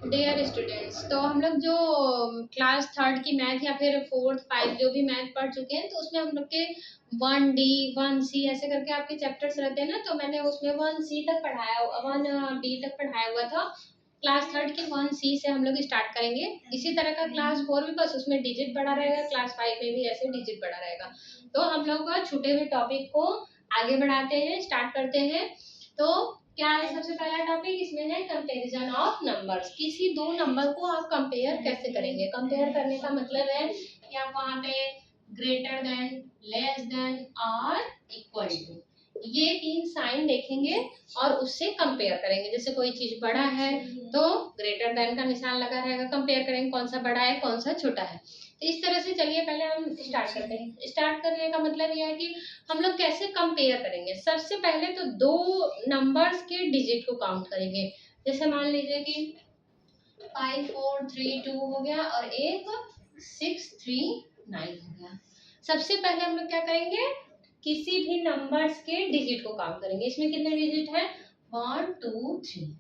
Dear students, तो हम लोग जो क्लास थर्ड की मैथ या फिर फोर्थ फाइव जो भी मैथ पढ़ चुके हैं, तो उसमें हम लोग के 1D 1C ऐसे करके आपके चैप्टर्स रहते हैं ना। तो मैंने उसमें 1C तक पढ़ाया, 1B तक पढ़ाया हुआ था। क्लास थर्ड की 1C से हम लोग स्टार्ट करेंगे। इसी तरह का क्लास फोर में बस उसमें डिजिट बढ़ा रहेगा, क्लास फाइव में भी ऐसे डिजिट बढ़ा रहेगा। तो हम लोग छूटे हुए टॉपिक को आगे बढ़ाते हैं, स्टार्ट करते हैं। तो क्या है सबसे पहला टॉपिक, इसमें है कंपैरिजन ऑफ नंबर्स। किसी दो नंबर को आप कंपेयर कैसे करेंगे। कंपेयर करने का मतलब है कि आप वहां पे ग्रेटर देन, लेस देन और इक्वल टू, ये तीन साइन देखेंगे और उससे कंपेयर करेंगे। जैसे कोई चीज बड़ा है तो ग्रेटर देन का निशान लगा रहेगा, कंपेयर करेंगे कौन सा बड़ा है कौन सा छोटा है। तो इस तरह से चलिए पहले हम स्टार्ट करते हैं। स्टार्ट करने का मतलब यह है कि हम लोग कैसे कंपेयर करेंगे। सबसे पहले तो दो नंबर्स के डिजिट को काउंट करेंगे। जैसे मान लीजिए कि 5432 हो गया और एक 639 हो गया। सबसे पहले हम लोग क्या करेंगे, किसी भी नंबर्स के डिजिट को काउंट करेंगे। इसमें कितने डिजिट है, 1 2 3,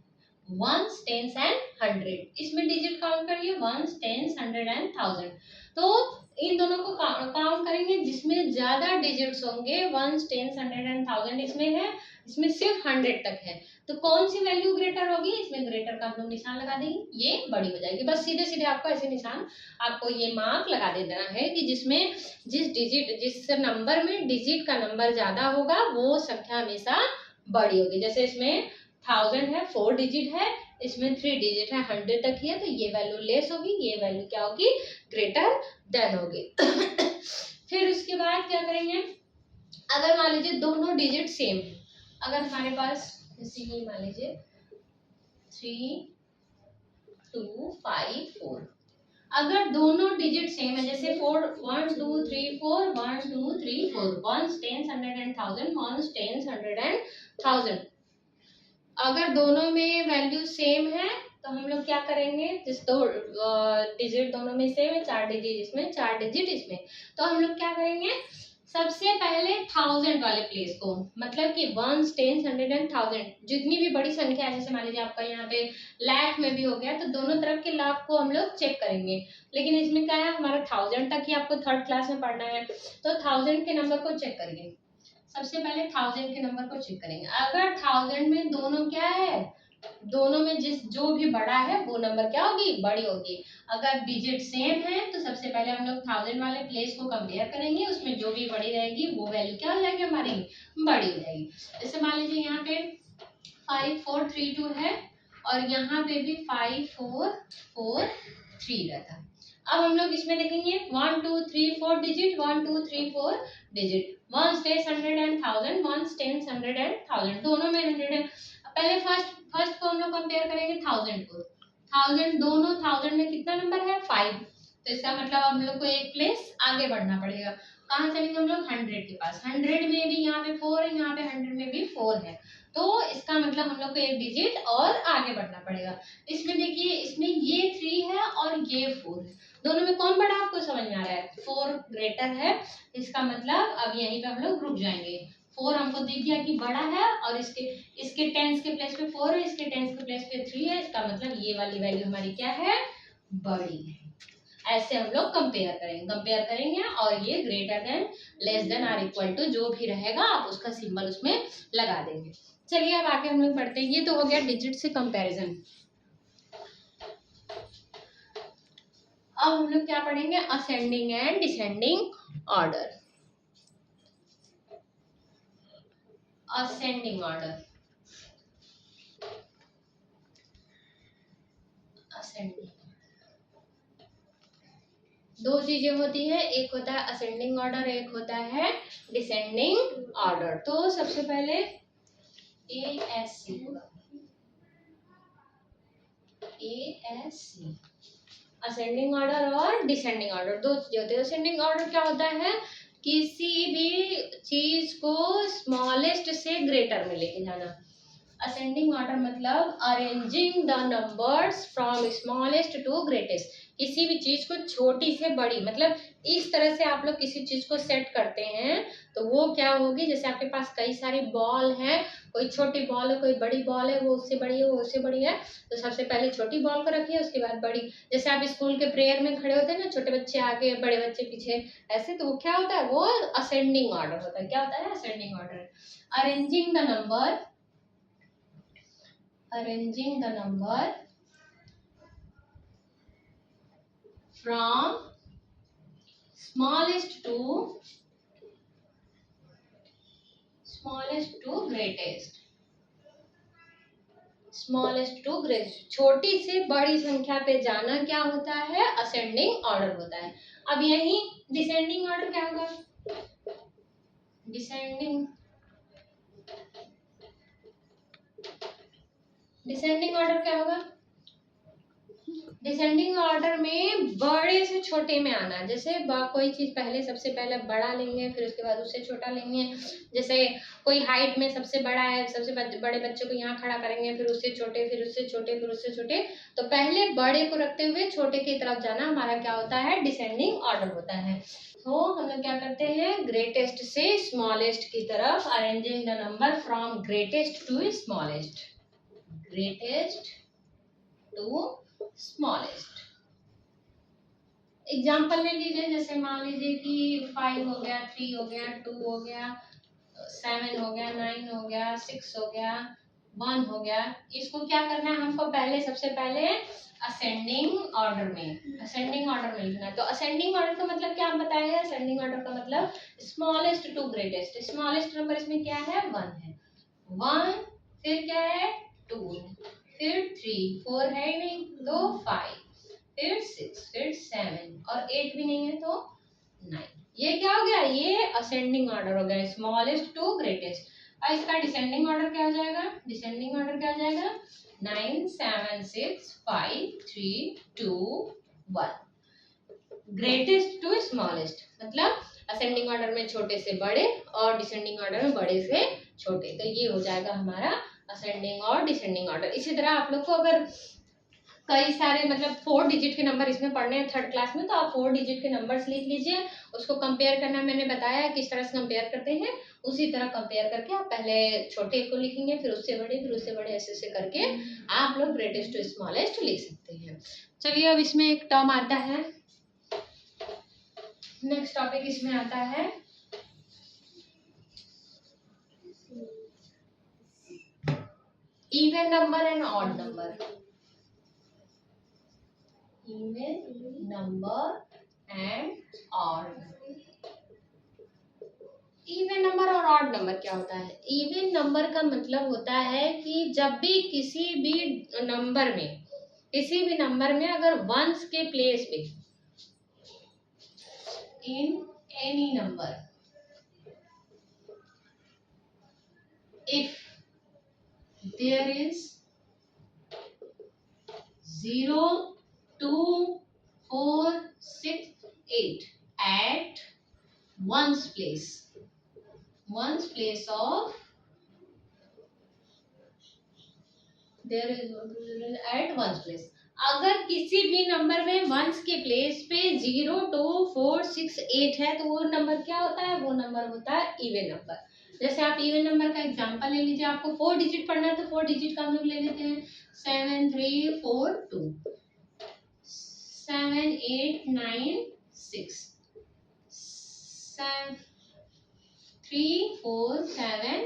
वंस टेंस एंड हंड्रेड। इसमें डिजिट काउंट करिए, ones tens hundred and thousand. तो इन दोनों को काउंट करेंगे जिसमें ज्यादा डिजिट्स होंगे, ones tens hundred and thousand इसमें है, इसमें सिर्फ 100 तक है। तो कौन सी वैल्यू ग्रेटर होगी, इसमें ग्रेटर का हम लोग निशान लगा देंगे, ये बड़ी हो जाएगी। बस सीधे सीधे आपको ऐसे निशान, आपको ये मार्क लगा देना है कि जिसमें जिस नंबर में डिजिट का नंबर ज्यादा होगा वो संख्या हमेशा बड़ी होगी। जैसे इसमें 1000 है, 4 डिजिट है, इसमें 3 डिजिट है, 100 तक ही है, तो ये वैल्यू लेस होगी, ये वैल्यू क्या होगी, ग्रेटर देन होगी। फिर उसके बाद क्या करेंगे, अगर मान लीजिए दोनों डिजिट सेम है, अगर हमारे पास जैसे कि मान लीजिए 3 2 5 4, अगर दोनों डिजिट सेम है, जैसे 4 1 2 3 4 1 2 3 4, ones tens hundred and thousand, ones tens hundred and thousand, अगर दोनों में वैल्यू सेम है तो हम लोग क्या करेंगे, जिस दो डिजिट दोनों में सेम है, 4 डिजिट इसमें 4 डिजिट इसमें, तो हम लोग क्या करेंगे, सबसे पहले 1000 वाले प्लेस को, मतलब कि ones tens hundred and thousand, जितनी भी बड़ी संख्या है, जैसे मान लीजिए आपका यहाँ पे लाख में भी हो गया, तो दोनों तरफ के लाख को हम लोग चेक करेंगे। लेकिन इसमें क्या है, हमारा 1000 तक ही आपको थर्ड क्लास में पढ़ना है, तो 1000 के नंबर को चेक करिए। सबसे पहले 1000 के नंबर को चेक करेंगे। अगर 1000 में दोनों क्या है, दोनों में जो भी बड़ा है वो नंबर क्या होगी, बड़ी होगी। अगर डिजिट सेम है तो सबसे पहले हम लोग 1000 वाले प्लेस को कंपेयर करेंगे, उसमें जो भी बड़ी रहेगी वो वैल्यू क्या हो जाएगी, हमारी बड़ी हो जाएगी। जैसे मान लीजिए यहाँ पे 5432 है और यहाँ पे भी 5443 रहता है। अब हम लोग इसमें देखेंगे 1 2 3 4 digit, 1 2 3 4 digit, ones tens hundred and thousand, ones tens hundred and thousand, दोनों में 100 है। पहले फर्स्ट को हम लोग कंपेयर करेंगे 1000 को। 1000 दोनों 1000 में कितना नंबर है, 5, तो इसका मतलब हम लोग को एक प्लेस आगे बढ़ना पड़ेगा। कहाँ चलेंगे हम लोग, 100 के पास। 100 में भी यहाँ पे 4 है, यहाँ पे 100 में भी 4 है, तो इसका मतलब हम लोग को एक डिजिट और आगे बढ़ना पड़ेगा। इसमें देखिए, इसमें ये 3 है और ये 4 है, दोनों में कौन बड़ा आपको समझ में आ रहा है, 4 ग्रेटर है। इसका मतलब अब यहीं पे हम लोग रुक जाएंगे। 4 हमको दिख गया कि बड़ा है और इसके टेंस के प्लेस पे 4 है, इसके टेंस के प्लेस पे 3 है, इसका मतलब ये वाली वैल्यू हमारी क्या है, बड़ी है। ऐसे हम लोग कंपेयर करेंगे और ये ग्रेटर देन, लेस देन और इक्वल टू जो भी रहेगा आप उसका सिंबल उसमें लगा देंगे। चलिए अब आगे हम लोग पढ़ते हैं। ये तो हो गया डिजिट से कंपैरिजन। अब हम लोग क्या पढ़ेंगे, ascending and descending order. Ascending order, ascending, दो चीजें होती है, एक होता है असेंडिंग ऑर्डर, एक होता है डिसेंडिंग ऑर्डर। तो सबसे पहले ASC, असेंडिंग ऑर्डर और डिसेंडिंग ऑर्डर, दो चीजें होती है। असेंडिंग ऑर्डर क्या होता है, किसी भी चीज को स्मॉलेस्ट से ग्रेटर में लेके जाना। असेंडिंग ऑर्डर मतलब arranging the numbers from smallest to greatest. किसी भी चीज को छोटी से बड़ी, मतलब इस तरह से आप लोग किसी चीज को सेट करते हैं तो वो क्या होगी, जैसे आपके पास कई सारी बॉल है, कोई छोटी बॉल है कोई बड़ी बॉल है, वो उससे बड़ी है वो उससे बड़ी है, तो सबसे पहले छोटी बॉल को रखिए उसके बाद बड़ी। जैसे आप स्कूल के प्रेयर में खड़े होते हैं ना, छोटे बच्चे आगे बड़े बच्चे पीछे, ऐसे, तो वो क्या होता है, वो असेंडिंग ऑर्डर होता है। क्या होता है, ascending order. Arranging the number, arranging the number from smallest to greatest, smallest to greatest, छोटी से बड़ी संख्या पे जाना क्या होता है, असेंडिंग ऑर्डर होता है। अब यही डिसेंडिंग ऑर्डर क्या होगा, डिसेंडिंग ऑर्डर क्या होगा, डिसेंडिंग ऑर्डर में बड़े से छोटे में आना। जैसे कोई चीज पहले सबसे पहले बड़ा लेंगे फिर उसके बाद उससे छोटा लेंगे। जैसे कोई हाइट में सबसे बड़ा है, सबसे बड़े बच्चे को यहाँ खड़ा करेंगे, फिर उससे छोटे फिर उससे छोटे फिर उससे छोटे, तो पहले बड़े को रखते हुए छोटे की तरफ जाना हमारा क्या होता है, डिसेंडिंग ऑर्डर होता है। तो हम लोग क्या करते हैं, ग्रेटेस्ट से स्मॉलेस्ट की तरफ, arranging the number from greatest to smallest, greatest to smallest. Example ले लीजिए, जैसे मान लीजिए कि 5 हो गया, 3 हो गया, 2 हो गया, 7 हो गया, 9 हो गया, 6 हो गया, 1 हो गया। इसको क्या करना है हमको, पहले सबसे पहले असेंडिंग ऑर्डर में, असेंडिंग ऑर्डर में लिखना है। तो असेंडिंग ऑर्डर का मतलब क्या हम बताए हैं, असेंडिंग ऑर्डर का मतलब smallest to greatest. Smallest number इसमें क्या है, 1 है, 1, फिर क्या है, 2, फिर 3, 4 है ही नहीं तो 5, फिर 6, फिर 7 और 8 भी नहीं है तो 9। ये क्या हो गया, ये असेंडिंग ऑर्डर हो गया, स्मॉलेस्ट टू ग्रेटेस्ट। और इसका डिसेंडिंग ऑर्डर क्या हो जाएगा, डिसेंडिंग ऑर्डर क्या हो जाएगा, 9 7 6 5 3 2 1। ग्रेटेस्ट टू स्मॉलेस्ट मतलब असेंडिंग ऑर्डर में छोटे से बड़े और डिसेंडिंग ऑर्डर में बड़े से छोटे। तो ये हो जाएगा हमारा असेंडिंग और डिसेंडिंग ऑर्डर। इसी तरह आप लोग को अगर कई सारे मतलब 4 डिजिट के नंबर इसमें पढ़ने हैं 3rd क्लास में, तो आप 4 डिजिट के नंबर्स लिख लीजिए, उसको कंपेयर करना मैंने बताया किस तरह से कंपेयर करते हैं, उसी तरह कंपेयर करके आप पहले छोटे को लिखेंगे फिर उससे बड़े ऐसे ऐसे करके आप लोग ग्रेटेस्ट टू स्मॉलेस्ट लिख सकते हैं। चलिए अब इसमें एक टर्म आता है, नेक्स्ट टॉपिक इसमें आता है even number and odd number. Even number and odd. Even number और ऑड नंबर क्या होता है, इवन नंबर का मतलब होता है कि जब भी किसी भी नंबर में अगर वंस के प्लेस पे, in any number, if there is 0 2 4 6 8 at ones place of there is at ones place, अगर किसी भी नंबर में वंस के प्लेस पे 0 2 4 6 8 है तो वो नंबर क्या होता है, वो नंबर होता है इवन नंबर। जैसे आप इवन नंबर का एग्जांपल ले लीजिए, आपको 4 डिजिट पढ़ना है तो 4 डिजिट का हम लोग ले लेते हैं 7 3 4 2 7 8 9 6 3 4 7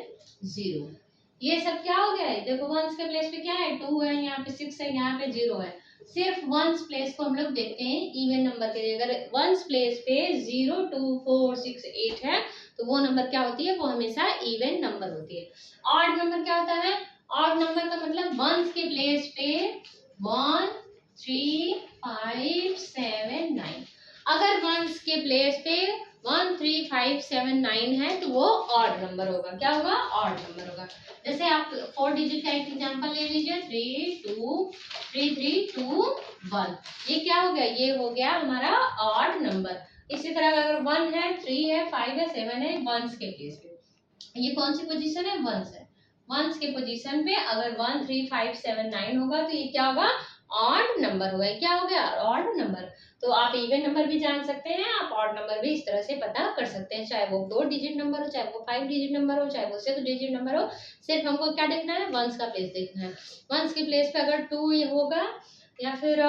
0। ये सब क्या हो गया है, देखो वंस के प्लेस पे क्या है, 2 है, यहाँ पे 6 है, यहाँ पे 0 है। सिर्फ वंस प्लेस को हम लोग देखते हैं इवन नंबर के लिए। अगर वंस प्लेस पे 0 2 4 6 8 है तो वो नंबर क्या होती है, वो हमेशा इवन नंबर होती है। ऑड नंबर क्या होता है, ऑड नंबर का मतलब वंस के प्लेस पे 1 3 5 7 9, अगर वंस के प्लेस पे 1 3 5 7 9 है तो वो ऑड नंबर होगा। क्या होगा, ऑड नंबर होगा। जैसे आप 4 डिजिट का एक एग्जांपल ले लीजिए 3 2 3 3 2 1, ये क्या हो गया, ये हो गया हमारा ऑड नंबर। इसी तरह अगर 1 है 3 है 5 है 7 है वंस के प्लेस पे, ये कौन सी पोजीशन है, वंस है। वंस के पोजीशन पे अगर 1 3 5 7 9 होगा तो ये क्या होगा, ऑड नंबर होगा। क्या हो गया, ऑड नंबर। तो आप इवन नंबर भी जान सकते हैं, आप ऑड नंबर भी इस तरह से पता कर सकते हैं, चाहे वो 2 डिजिट नंबर हो, चाहे वो 5 डिजिट नंबर हो, चाहे वो 6 डिजिट नंबर हो। सिर्फ हमको क्या देखना है, वंस का प्लेस देखना है। वंस की प्लेस पे अगर 2 ये होगा या फिर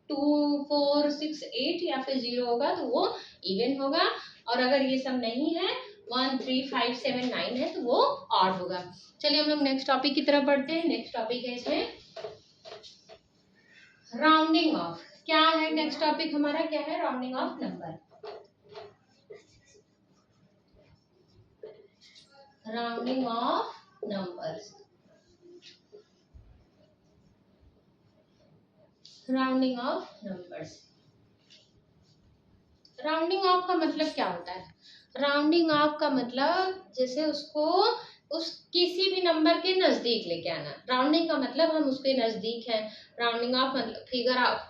2 4 6 8 या फिर 0 होगा तो वो इवन होगा। और अगर ये सब नहीं है, 1 3 5 7 9 है तो वो ऑड होगा। चलिए हम लोग नेक्स्ट टॉपिक की तरफ बढ़ते हैं। नेक्स्ट टॉपिक है इसमें राउंडिंग ऑफ। क्या है नेक्स्ट टॉपिक हमारा, क्या है, rounding off number. Rounding off numbers. Rounding off numbers. Rounding off का मतलब क्या होता है, राउंडिंग ऑफ का मतलब जैसे उसको उस किसी भी नंबर के नजदीक लेके आना। राउंडिंग का मतलब हम उसके नजदीक हैं। राउंडिंग ऑफ मतलब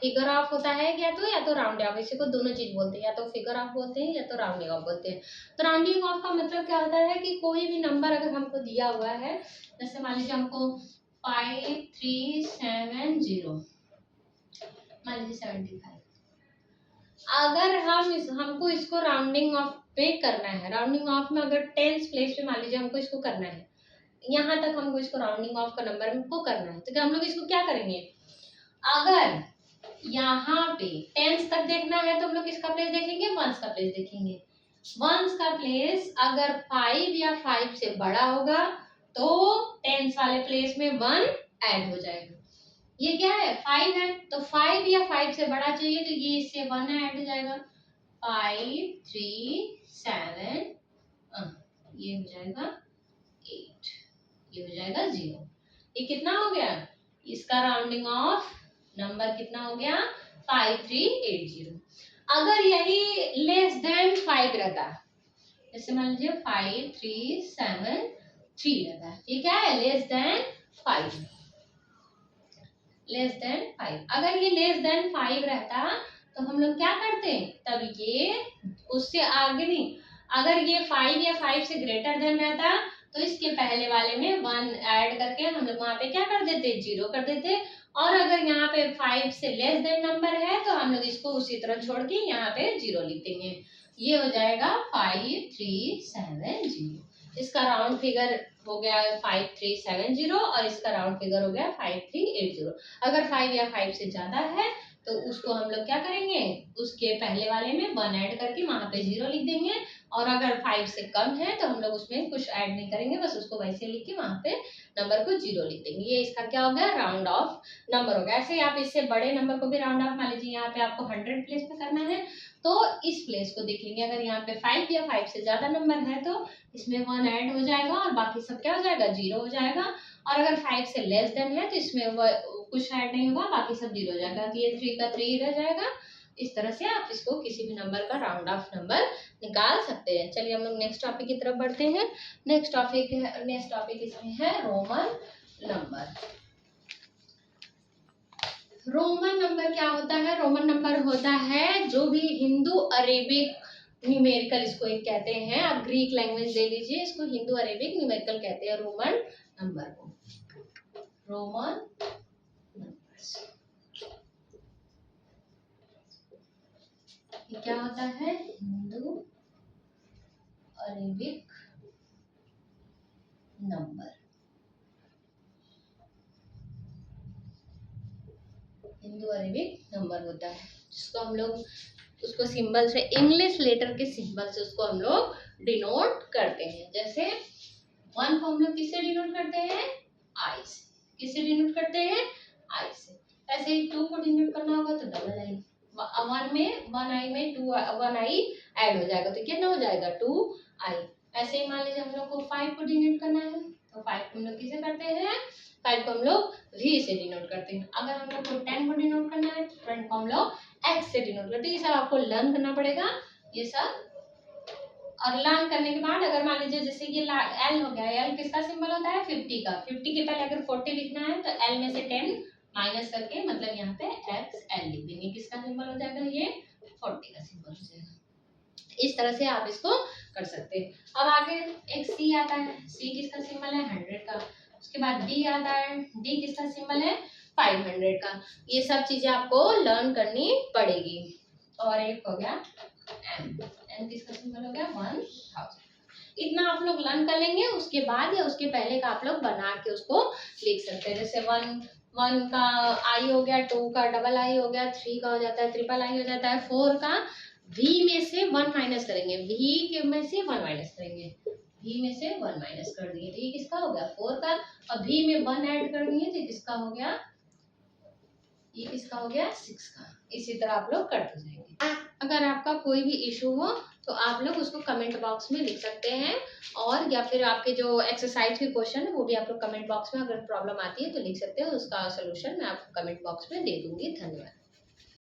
फिगर ऑफ होता है या तो राउंड ऑफ, इसी को दोनों चीज बोलते हैं, या तो फिगर ऑफ बोलते हैं या तो राउंडिंग ऑफ बोलते हैं। तो राउंडिंग ऑफ का मतलब क्या होता है कि कोई भी नंबर अगर हमको दिया हुआ है, जैसे मान लीजिए हमको 5 3 7 0, मान लीजिए 75, अगर हमको इसको राउंडिंग ऑफ पे करना है, राउंडिंग ऑफ में अगर टेंस प्लेस पे मान लीजिए हमको इसको करना है, यहाँ तक हमको इसको राउंडिंग ऑफ का नंबर हमको करना है, तो क्या हम लोग इसको क्या करेंगे, अगर यहाँ पे टेंस तक देखना है तो हम लोग किसका प्लेस देखेंगे, वंस का प्लेस देखेंगे। वंस का प्लेस अगर 5 या 5 से बड़ा होगा तो टेंस वाले प्लेस में 1 ऐड हो जाएगा। ये क्या है, 5 है, तो 5 या 5 से बड़ा चाहिए तो ये इससे 1 ऐड हो जाएगा। 5 3 7 ये हो जाएगा 8, ये हो जाएगा 0। ये कितना हो गया, इसका राउंडिंग ऑफ नंबर कितना हो गया, 5380। अगर यही लेस देन 5 रहता, जैसे मान लीजिए 5373 रहता, ये क्या है, लेस देन 5, लेस देन 5। अगर ये लेस देन 5 रहता तो हम लोग क्या करते, तब ये उससे आगे नहीं, अगर ये 5 या 5 से ग्रेटर देन रहता तो इसके पहले वाले में 1 ऐड करके हम लोग वहां पे क्या कर देते, 0 कर देते। और अगर यहाँ पे 5 से लेस देन नंबर है तो हम लोग इसको उसी तरह छोड़ के यहाँ पे 0 लिख देंगे। ये हो जाएगा 5370। इसका राउंड फिगर हो गया 5370 और इसका राउंड फिगर हो गया 5380। अगर 5 या 5 से ज्यादा है तो उसको हम लोग क्या करेंगे, उसके पहले वाले में 1 ऐड करके वहां पे 0 लिख देंगे। और अगर 5 से कम है तो हम लोग उसमें कुछ ऐड नहीं करेंगे, बस उसको वैसे लिख के वहां पे नंबर को 0 लिख देंगे। ये इसका क्या हो गया, राउंड ऑफ नंबर हो गया। ऐसे ही आप इससे बड़े नंबर को भी राउंड ऑफ, मान लीजिए यहाँ पे आपको 100 प्लेस पे करना है तो इस प्लेस को देख लेंगे, अगर यहाँ पे 5 या 5 से ज्यादा नंबर है तो इसमें 1 ऐड हो जाएगा और बाकी सब क्या हो जाएगा, 0 हो जाएगा। और अगर 5 से लेस देन है तो इसमें कुछ ऐड नहीं होगा, बाकी सब 0 हो जाएगा, तो ये 3 का 3 रह जाएगा। इस तरह से आप इसको किसी भी नंबर का राउंड ऑफ नंबर निकाल सकते हैं। चलिए हम लोग नेक्स्ट टॉपिक की तरफ बढ़ते हैं। नेक्स्ट टॉपिक इसमें है रोमन नंबर। रोमन नंबर क्या होता है, रोमन नंबर होता है जो भी हिंदू अरेबिक न्यूमेरिकल, इसको एक कहते हैं, आप ग्रीक लैंग्वेज ले लीजिए, इसको हिंदू अरेबिक न्यूमेरिकल कहते हैं रोमन नंबर को। रोमन नंबर्स ये क्या होता है, Hindu Arabic number. Hindu Arabic number होता है जिसको हम लोग उसको सिंबल से, इंग्लिश लेटर के सिंबल से उसको हम लोग डिनोट करते हैं। जैसे 1 को हम लोग किससे डिनोट करते हैं, आई से। किससे डिनोट करते हैं, आई से। ऐसे ही 2 को डिनोट करना होगा तो डबल आई। 1 में 1 आई में 1 आई ऐड हो जाएगा तो कितना हो जाएगा, 2 आई। ऐसे ही मान लीजिए हम लोग को 5 को डिनोट करना है तो 5 को हम लोग किसे करते हैं, 5 को हम लोग वी से डिनोट करते हैं। अगर हम लोग को 10 को डिनोट करना है तो 10 को हम लोग एक्स से डिनोट करते हैं। ये सब आपको लर्न करना पड़ेगा ये सब। और लर्न करने के बाद अगर मान लीजिए जैसे ये एल हो गया, एल किसका सिंबल होता है, 50 का। 50 के पहले अगर 40 लिखना है तो एल में से 10 माइनस करके मतलब यहाँ पे एक्स एल लिख देंगे, किसका सिंबल हो जाएगा, ये 40 का सिंबल हो जाएगा। इस तरह से आप इसको कर सकते हैं। अब आगे एक सी आता है, सी किसका सिंबल है 100 का। उसके बाद डी आता है, डी किसका सिंबल है 500 का। ये सब चीजें आपको लर्न करनी पड़ेगी। और एक हो गया एम, एम किसका सिंबल हो गया 1000। इतना आप लोग लर्न कर लेंगे, उसके बाद या उसके पहले का आप लोग बना के उसको लिख सकते हैं। जैसे वन का आई हो गया, 2 का डबल आई हो गया, 3 का हो जाता है ट्रिपल आई हो जाता है, 4 का v में से 1 माइनस करेंगे, v में से 1 माइनस करेंगे, v में से 1 माइनस कर दिए तो ये किसका हो गया 4 का। अब v में 1 ऐड कर दिए तो किसका हो गया, ये किसका हो गया 6 का। इसी तरह आप लोग करते जाएंगे। अगर आपका कोई भी इशू हो तो आप लोग उसको कमेंट बॉक्स में लिख सकते हैं, और या फिर आपके जो एक्सरसाइज के क्वेश्चन है वो भी आप लोग कमेंट बॉक्स में अगर प्रॉब्लम आती है तो लिख सकते हैं, उसका सोल्यूशन मैं आपको कमेंट बॉक्स में दे दूंगी। धन्यवाद।